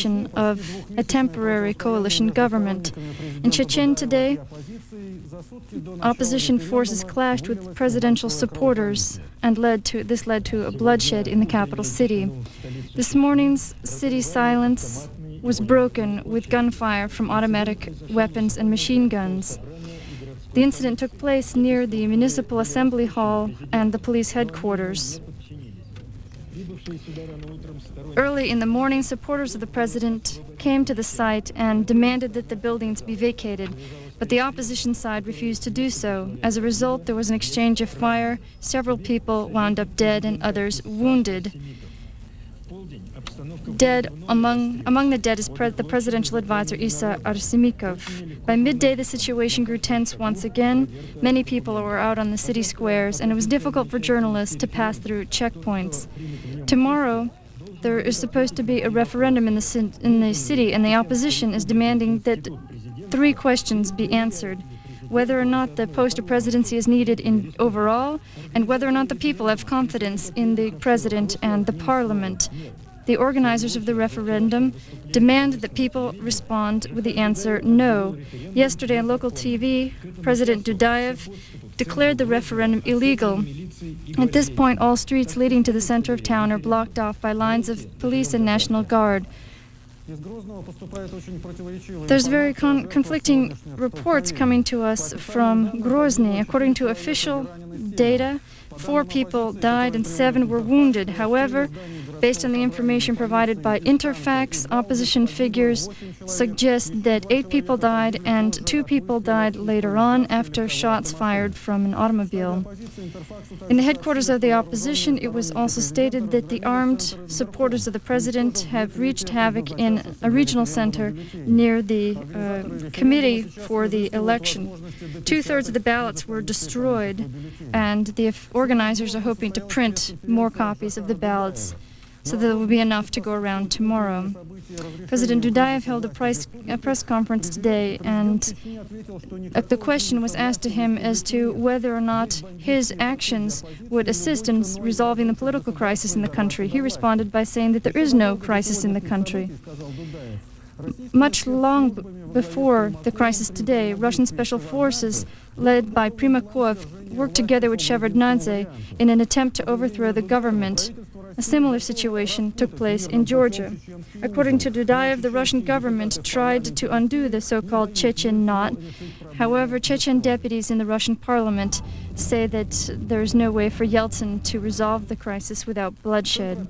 formation of a temporary coalition government. In Chechen today, opposition forces clashed with presidential supporters, and this led to a bloodshed in the capital city. This morning's city silence was broken with gunfire from automatic weapons and machine guns. The incident took place near the Municipal Assembly Hall and the police headquarters. Early in the morning, supporters of the president came to the site and demanded that the buildings be vacated, but the opposition side refused to do so. As a result, there was an exchange of fire. Several people wound up dead and others wounded. Among the dead is the presidential advisor Isa Arsimikov. By midday, the situation grew tense once again. Many people were out on the city squares, and it was difficult for journalists to pass through checkpoints. Tomorrow, there is supposed to be a referendum in the city, and the opposition is demanding that 3 questions be answered: whether or not the post of presidency is needed overall, and whether or not the people have confidence in the president and the parliament. The organizers of the referendum demand that people respond with the answer no. Yesterday on local TV, President Dudayev declared the referendum illegal. At this point, all streets leading to the center of town are blocked off by lines of police and National Guard. There's very conflicting reports coming to us from Grozny. According to official data, 4 people died and 7 were wounded. However, based on the information provided by Interfax, opposition figures suggest that 8 people died and 2 people died later on after shots fired from an automobile. In the headquarters of the opposition, it was also stated that the armed supporters of the president have wreaked havoc in a regional center near the committee for the election. 2/3 of the ballots were destroyed, and the organizers are hoping to print more copies of the ballots so that there will be enough to go around tomorrow. President Dudayev held a press conference today, and the question was asked to him as to whether or not his actions would assist in resolving the political crisis in the country. He responded by saying that there is no crisis in the country. Much long before the crisis today, Russian special forces led by Primakov worked together with Shevardnadze in an attempt to overthrow the government. A similar situation took place in Georgia. According to Dudayev, the Russian government tried to undo the so-called Chechen knot. However, Chechen deputies in the Russian parliament say that there is no way for Yeltsin to resolve the crisis without bloodshed.